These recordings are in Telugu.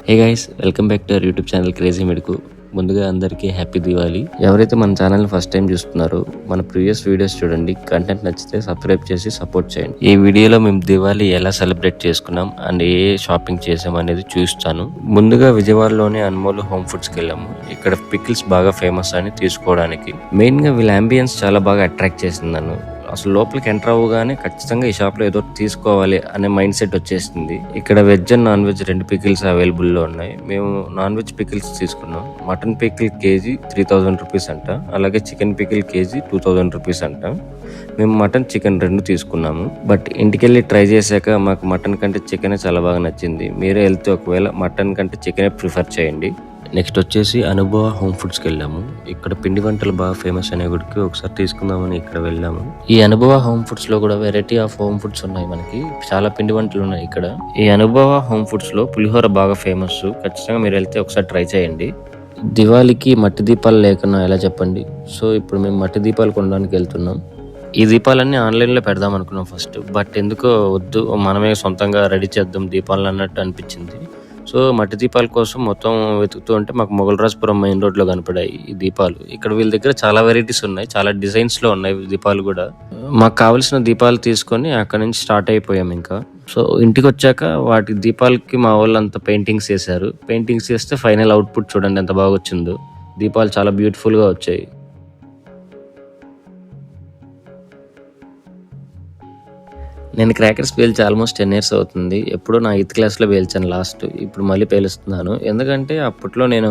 Hey guys, welcome back to our YouTube channel crazy మెడుకు. ముందుగా అందరికీ హ్యాపీ దివాళీ. ఎవరైతే మన ఛానల్ ఫస్ట్ టైం చూస్తున్నారో మన ప్రీవియస్ వీడియోస్ చూడండి. కంటెంట్ నచ్చితే సబ్స్క్రైబ్ చేసి సపోర్ట్ చేయండి. ఈ వీడియోలో మేము దివాళీ ఎలా సెలబ్రేట్ చేసుకున్నాం అండ్ ఏ షాపింగ్ చేసాం అనేది చూస్తాను. ముందుగా విజయవాడలోని అన్మోల్ హోమ్ ఫుడ్స్కి వెళ్ళాము. ఇక్కడ పికిల్స్ బాగా ఫేమస్ అని తీసుకోవడానికి. మెయిన్గా వీళ్ళ అంబియన్స్ చాలా బాగా అట్రాక్ట్ చేసింది నన్ను. అసలు లోపలికి ఎంటర్ అవ్వగానే ఖచ్చితంగా ఈ షాప్లో ఏదో తీసుకోవాలి అనే మైండ్ సెట్ వచ్చేసింది. ఇక్కడ veg and non veg 2 pickles అవైలబుల్లో ఉన్నాయి. మేము నాన్ వెజ్ పికిల్స్ తీసుకున్నాం. మటన్ పికిల్ కేజీ 3000 రూపీస్ అంట, అలాగే చికెన్ పికిల్ కేజీ 2000 రూపీస్ అంట. మేము మటన్ చికెన్ 2 తీసుకున్నాము. బట్ ఇంటికెళ్ళి ట్రై చేశాక మాకు మటన్ కంటే చికెనే చాలా బాగా నచ్చింది. మీరే వెళ్తే ఒకవేళ మటన్ కంటే చికెనే ప్రిఫర్ చేయండి. నెక్స్ట్ వచ్చేసి అనుభవ హోమ్ ఫుడ్స్కి వెళ్ళాము. ఇక్కడ పిండి వంటలు బాగా ఫేమస్ అనే గుడికి ఒకసారి తీసుకుందామని ఇక్కడ వెళ్ళాము. ఈ అనుభవ హోమ్ ఫుడ్స్ లో కూడా వెరైటీ ఆఫ్ హోమ్ ఫుడ్స్ ఉన్నాయి. మనకి చాలా పిండి వంటలు ఉన్నాయి ఇక్కడ. ఈ అనుభవ హోమ్ ఫుడ్స్ లో పులిహోర బాగా ఫేమస్. ఖచ్చితంగా మీరు వెళ్తే ఒకసారి ట్రై చేయండి. దివాళీకి మట్టి దీపాలు లేకున్నా ఎలా చెప్పండి. సో ఇప్పుడు మేము మట్టి దీపాలు కొనడానికి వెళ్తున్నాం. ఈ దీపాలన్నీ ఆన్లైన్లో పెడదాం అనుకున్నాం ఫస్ట్. బట్ ఎందుకో వద్దు, మనమే సొంతంగా రెడీ చేద్దాం దీపాలు అన్నట్టు అనిపించింది. సో మట్టి దీపాల కోసం మొత్తం వెతుకుతూ ఉంటే మాకు మొగల్రాజపురం మెయిన్ రోడ్లో కనపడాయి ఈ దీపాలు. ఇక్కడ వీళ్ళ దగ్గర చాలా వెరైటీస్ ఉన్నాయి, చాలా డిజైన్స్లో ఉన్నాయి దీపాలు కూడా. మాకు కావాల్సిన దీపాలు తీసుకొని అక్కడ నుంచి స్టార్ట్ అయిపోయాం ఇంకా. సో ఇంటికి వచ్చాక వాటి దీపాలకి మా వాళ్ళు అంతా పెయింటింగ్స్ చేశారు. పెయింటింగ్స్ చేస్తే ఫైనల్ అవుట్పుట్ చూడండి ఎంత బాగా వచ్చిందో. దీపాలు చాలా బ్యూటిఫుల్గా వచ్చాయి. నేను క్రాకర్స్ పేల్చి ఆల్మోస్ట్ 10 years అవుతుంది. ఎప్పుడో నా 8th క్లాస్లో పేల్చాను లాస్ట్. ఇప్పుడు మళ్ళీ పేలుస్తున్నాను. ఎందుకంటే అప్పట్లో నేను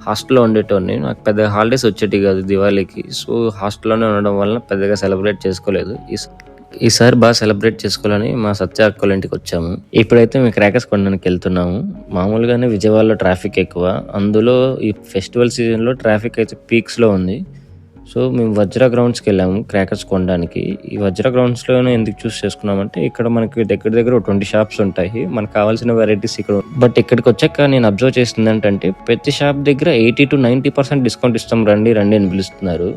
హాస్టల్లో ఉండేటోని. నాకు పెద్దగా హాలిడేస్ వచ్చేటి కాదు దివాళీకి. సో హాస్టల్లోనే ఉండడం వల్ల పెద్దగా సెలబ్రేట్ చేసుకోలేదు. ఈసారి బాగా సెలబ్రేట్ చేసుకోవాలని మా సత్య అక్కల ఇంటికి వచ్చాము. ఇప్పుడైతే మేము క్రాకర్స్ కొనడానికి వెళ్తున్నాము. మామూలుగానే విజయవాడలో ట్రాఫిక్ ఎక్కువ, అందులో ఈ ఫెస్టివల్ సీజన్లో ట్రాఫిక్ అయితే పీక్స్లో ఉంది. సో మేము వజ్ర గ్రౌండ్స్కి వెళ్ళాము క్రాకర్స్ కొనడానికి. ఈ వజ్ర గ్రౌండ్స్లోనే ఎందుకు చూస్ చేసుకున్నామంటే ఇక్కడ మనకి దగ్గర దగ్గర 20 షాప్స్ ఉంటాయి. మనకు కావాల్సిన వెరైటీస్ ఇక్కడ. బట్ ఇక్కడికి వచ్చాక నేను అబ్జర్వ్ చేసింది ఏంటంటే ప్రతి షాప్ దగ్గర 80 to 90% డిస్కౌంట్ ఇస్తాం, రండి రండి అని పిలుస్తున్నారు.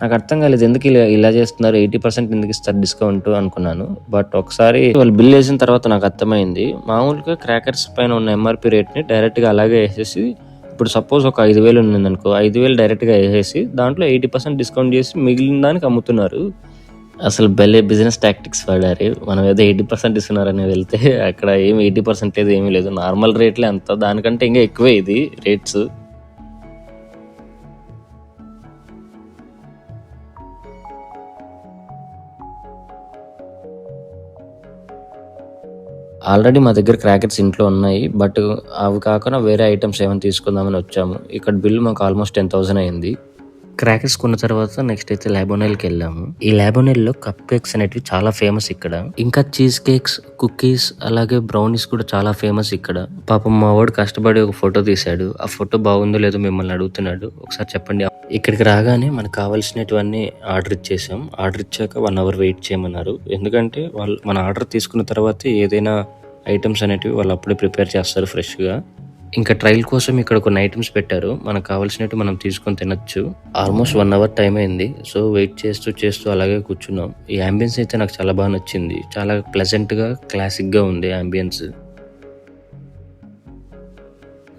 నాకు అర్థం కాలేదు ఎందుకు ఇలా చేస్తున్నారు, 80% ఎందుకు ఇస్తారు డిస్కౌంట్ అనుకున్నాను. బట్ ఒకసారి వాళ్ళు బిల్ వేసిన తర్వాత నాకు అర్థమైంది. మామూలుగా క్రాకర్స్ పైన ఉన్న ఎంఆర్పి రేట్ని డైరెక్ట్గా అలాగే వేసేసి, ఇప్పుడు సపోజ్ ఒక 5000 ఉందనుకో, 5000 డైరెక్ట్గా వేసేసి దాంట్లో 80% డిస్కౌంట్ చేసి మిగిలిన దానికి అమ్ముతున్నారు. అసలు భలే బిజినెస్ టాక్టిక్స్ వాడారు. మనం ఏదో 80% ఇస్తున్నారని వెళ్తే అక్కడ ఏమి 80% ఏమీ లేదు, నార్మల్ రేట్లే అంత, దానికంటే ఇంకా ఎక్కువే ఇది రేట్స్. ఆల్రెడీ మా దగ్గర క్రాకర్స్ ఇంట్లో ఉన్నాయి. బట్ అవి కాకుండా వేరే ఐటమ్స్ ఏమైనా తీసుకుందామని వచ్చాము. ఇక్కడ బిల్లు మాకు ఆల్మోస్ట్ 10,000 అయింది. క్రాకర్స్ కొన్న తర్వాత నెక్స్ట్ అయితే ల్యాబోనైల్కి వెళ్ళాము. ఈ ల్యాబోనైల్లో కప్ కేక్స్ అనేటివి చాలా ఫేమస్ ఇక్కడ. ఇంకా చీజ్ కేక్స్, కుకీస్, అలాగే బ్రౌనీస్ కూడా చాలా ఫేమస్ ఇక్కడ. పాపం మా వాడు కష్టపడి ఒక ఫోటో తీశాడు. ఆ ఫోటో బాగుందో లేదో మిమ్మల్ని అడుగుతున్నాడు, ఒకసారి చెప్పండి. ఇక్కడికి రాగానే మనకు కావాల్సినటువన్నీ ఆర్డర్ ఇచ్చేసాం. ఆర్డర్ ఇచ్చాక 1 hour వెయిట్ చేయమన్నారు. ఎందుకంటే వాళ్ళు మన ఆర్డర్ తీసుకున్న తర్వాత ఏదైనా ఐటమ్స్ అనేటివి వాళ్ళు అప్పుడే ప్రిపేర్ చేస్తారు ఫ్రెష్గా. ఇంకా ట్రయల్ కోసం ఇక్కడ కొన్ని ఐటమ్స్ పెట్టారు, మనకు కావాల్సినట్టు మనం తీసుకొని తినొచ్చు. ఆల్మోస్ట్ 1 hour టైం అయింది. సో వెయిట్ చేస్తూ అలాగే కూర్చున్నాం. ఈ అంబియన్స్ అయితే నాకు చాలా బాగా నచ్చింది. చాలా ప్లెజెంట్గా, క్లాసిక్గా ఉంది అంబియన్స్.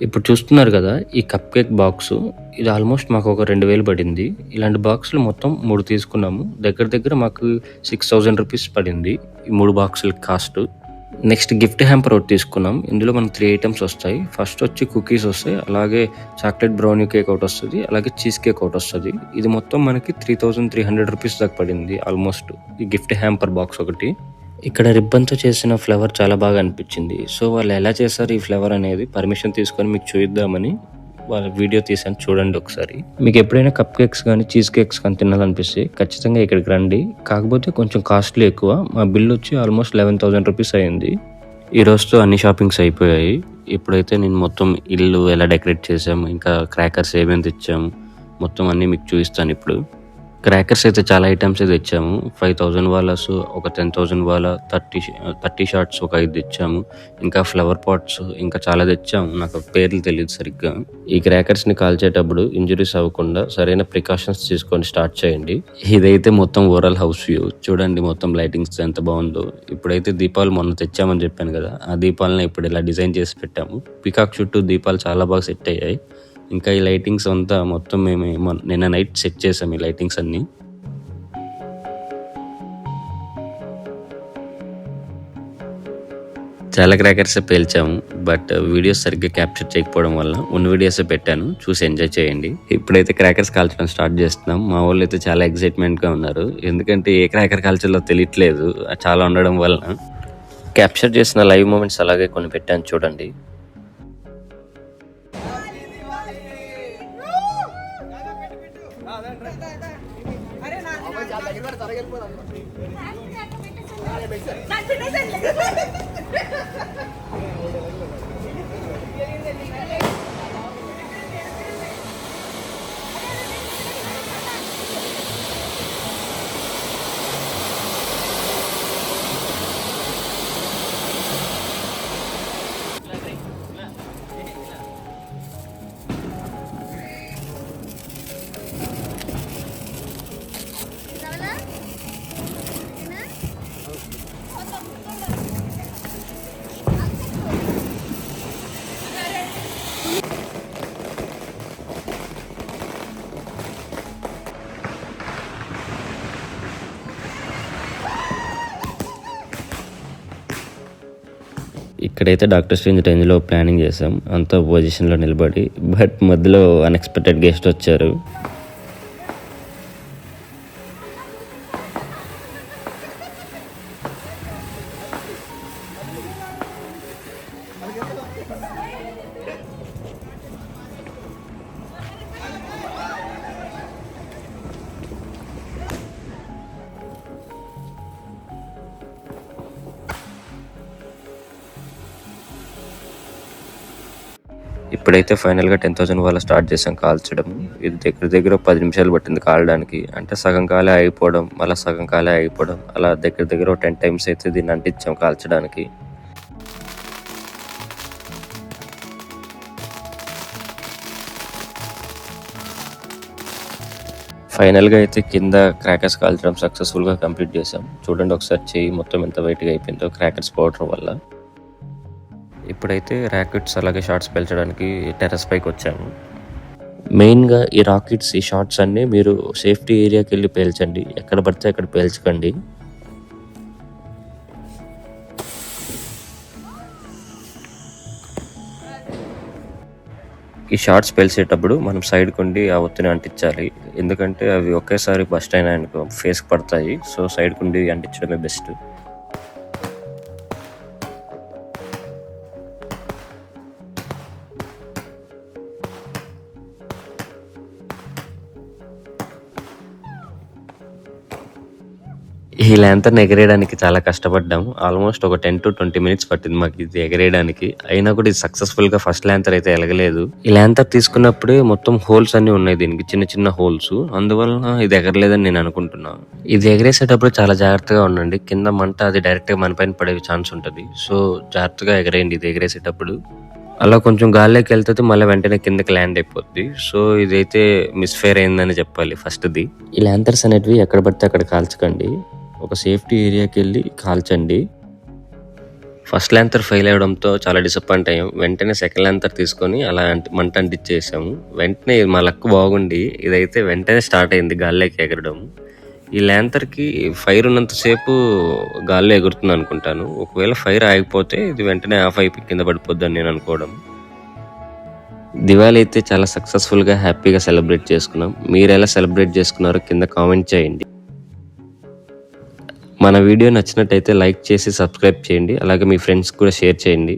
ఇప్పుడు చూస్తున్నారు కదా ఈ కప్ కేక్ బాక్స్, ఇది ఆల్మోస్ట్ మాకు ఒక 2000 పడింది. ఇలాంటి బాక్సులు మొత్తం 3 తీసుకున్నాము. దగ్గర దగ్గర మాకు 6000 రూపీస్ పడింది ఈ 3 బాక్సుల కాస్ట్. నెక్స్ట్ గిఫ్ట్ హ్యాంపర్ ఒకటి తీసుకున్నాం. ఇందులో మనకు 3 ఐటమ్స్ వస్తాయి. ఫస్ట్ వచ్చి కుకీస్ వస్తాయి, అలాగే చాక్లెట్ బ్రౌనీ కేక్ ఒకటి వస్తుంది, అలాగే చీజ్ కేక్ ఒకటి వస్తుంది. ఇది మొత్తం మనకి 3300 రూపీస్ దాకా పడింది ఆల్మోస్ట్ ఈ గిఫ్ట్ హ్యాంపర్ బాక్స్ ఒకటి. ఇక్కడ రిబ్బన్తో చేసిన ఫ్లేవర్ చాలా బాగా అనిపించింది. సో వాళ్ళు ఎలా చేస్తారు ఈ ఫ్లేవర్ అనేది పర్మిషన్ తీసుకొని మీకు చూద్దామని వాళ్ళ వీడియో తీసాను, చూడండి ఒకసారి. మీకు ఎప్పుడైనా కప్ కేక్స్ కానీ చీజ్ కేక్స్ కానీ తినాలనిపిస్తే ఖచ్చితంగా ఇక్కడికి రండి. కాకపోతే కొంచెం కాస్ట్లీ ఎక్కువ. మా బిల్ వచ్చి ఆల్మోస్ట్ 11,000 రూపీస్ అయింది. ఈ రోజుతో అన్ని షాపింగ్స్ అయిపోయాయి. ఇప్పుడైతే నేను మొత్తం ఇల్లు ఎలా డెకరేట్ చేసాము, ఇంకా క్రాకర్స్ ఏమేమి తెచ్చాము, మొత్తం అన్నీ మీకు చూపిస్తాను ఇప్పుడు. క్రాకర్స్ అయితే చాలా ఐటమ్స్ అయితే తెచ్చాము. 5000 వాలాస్, ఒక 10,000 వాలా, 30 షార్ట్స్ ఒక 5 తెచ్చాము. ఇంకా ఫ్లవర్ పాట్స్ ఇంకా చాలా తెచ్చాము. నాకు పేర్లు తెలియదు సరిగ్గా. ఈ క్రాకర్స్ని కాల్చేటప్పుడు ఇంజురీస్ అవ్వకుండా సరైన ప్రికాషన్స్ తీసుకొని స్టార్ట్ చేయండి. ఇదైతే మొత్తం ఓవరాల్ హౌస్ వ్యూ చూడండి. మొత్తం లైటింగ్స్ ఎంత బాగుందో. ఇప్పుడైతే దీపాలు మొన్న తెచ్చామని చెప్పాను కదా, ఆ దీపాలను ఇప్పుడు ఇలా డిజైన్ చేసి పెట్టాము. పికాక్ చుట్టూ దీపాలు చాలా బాగా సెట్ అయ్యాయి. ఇంకా ఈ లైటింగ్స్ అంతా మొత్తం మేము నిన్న నైట్ సెట్ చేసాం ఈ లైటింగ్స్ అన్నీ. చాలా క్రాకర్స్ పేల్చాము, బట్ వీడియోస్ సరిగ్గా క్యాప్చర్ చేయకపోవడం వల్ల ఉన్న వీడియోసే పెట్టాను, చూసి ఎంజాయ్ చేయండి. ఇప్పుడైతే క్రాకర్స్ కాల్చడం స్టార్ట్ చేస్తున్నాం. మా వాళ్ళు అయితే చాలా ఎక్సైట్మెంట్గా ఉన్నారు, ఎందుకంటే ఏ క్రాకర్ కాల్చాలో తెలియట్లేదు చాలా ఉండడం వల్ల. క్యాప్చర్ చేసిన లైవ్ మూమెంట్స్ అలాగే కొన్ని పెట్టాను చూడండి. ఇక్కడైతే డాక్టర్ స్ట్రేంజ్ రేంజ్లో ప్లానింగ్ చేసాం, అంతా పొజిషన్లో నిలబడి. బట్ మధ్యలో అన్ఎక్స్పెక్టెడ్ గెస్ట్ వచ్చారు. ఇప్పుడైతే ఫైనల్గా 10,000 వాళ్ళ స్టార్ట్ చేసాం కాల్చడం. ఇది దగ్గర దగ్గర 10 నిమిషాలు పట్టింది కాలడానికి. అంటే సగం కాలే అయిపోవడం, మళ్ళీ సగం కాలే అయిపోవడం, అలా దగ్గర దగ్గర 10 టైమ్స్ అయితే దీన్ని అంటించాం కాల్చడానికి. ఫైనల్గా అయితే కింద క్రాకర్స్ కాల్చడం సక్సెస్ఫుల్గా కంప్లీట్ చేసాం. చూడండి ఒకసారి చెయ్యి మొత్తం ఎంత వెయిట్గా అయిపోయిందో క్రాకర్స్ పౌడర్ వల్ల. ఇప్పుడైతే రాకెట్స్ అలాగే షార్ట్స్ పేల్చడానికి టెర్రస్ పైకి వచ్చాము. మెయిన్గా ఈ రాకెట్స్, ఈ షార్ట్స్ అన్నీ మీరు సేఫ్టీ ఏరియాకి వెళ్ళి పేల్చండి, ఎక్కడ పడితే అక్కడ పేల్చకండి. ఈ షార్ట్స్ పేల్చేటప్పుడు మనం సైడ్ కొండి ఆ ఒత్తిని అంటించాలి, ఎందుకంటే అవి ఒకేసారి బస్ట్ అయినా అనుకో ఫేస్కి పడతాయి. సో సైడ్ కొండి అంటించడమే బెస్ట్. ఈ ల్యాంతర్ని ఎగరేయడానికి చాలా కష్టపడ్డాము. ఆల్మోస్ట్ ఒక 10 to 20 minutes పట్టింది మాకు ఇది ఎగరేయడానికి. అయినా కూడా ఇది సక్సెస్ఫుల్గా ఫస్ట్ ల్యాంతర్ అయితే ఎగలేదు. ఈ ల్యాంతర్ తీసుకున్నప్పుడే మొత్తం హోల్స్ అన్ని ఉన్నాయి దీనికి, చిన్న చిన్న హోల్స్. అందువలన ఇది ఎగరలేదని నేను అనుకుంటున్నాను. ఇది ఎగరేసేటప్పుడు చాలా జాగ్రత్తగా ఉండండి, కింద మంట అది డైరెక్ట్గా మన పైన పడే ఛాన్స్ ఉంటుంది. సో జాగ్రత్తగా ఎగరేయండి ఇది ఎగరేసేటప్పుడు. అలా కొంచెం గాల్లోకి వెళ్తుంది, మళ్ళీ వెంటనే కిందకి ల్యాండ్ అయిపోద్ది. సో ఇదైతే మిస్ఫైర్ అయిందని చెప్పాలి ఫస్ట్ది. ఈ ల్యాంతర్స్ అనేటివి ఎక్కడ పడితే అక్కడ కాల్చకండి, ఒక సేఫ్టీ ఏరియాకి వెళ్ళి కాల్చండి. ఫస్ట్ ల్యాంతర్ ఫెయిల్ అవ్వడంతో చాలా డిసప్పాయింట్ అయ్యాం. వెంటనే సెకండ్ ల్యాంతర్ తీసుకొని అలా మంట అంటించేసాము. వెంటనే మా లక్ బాగుండి ఇదైతే వెంటనే స్టార్ట్ అయింది గాల్లోకి ఎగరడం. ఈ ల్యాంతర్కి ఫైర్ ఉన్నంతసేపు గాల్లో ఎగురుతుంది అనుకుంటాను. ఒకవేళ ఫైర్ ఆగిపోతే ఇది వెంటనే ఆఫ్ అయిపోయి కింద పడిపోద్ది అని నేను అనుకోవడం. దివాళీ అయితే చాలా సక్సెస్ఫుల్గా హ్యాపీగా సెలబ్రేట్ చేసుకున్నాం. మీరు ఎలా సెలబ్రేట్ చేసుకున్నారో కింద కామెంట్ చేయండి. మన వీడియో నచ్చినట్టయితే లైక్ చేసి సబ్స్క్రైబ్ చేయండి, అలాగే మీ ఫ్రెండ్స్ కూడా షేర్ చేయండి.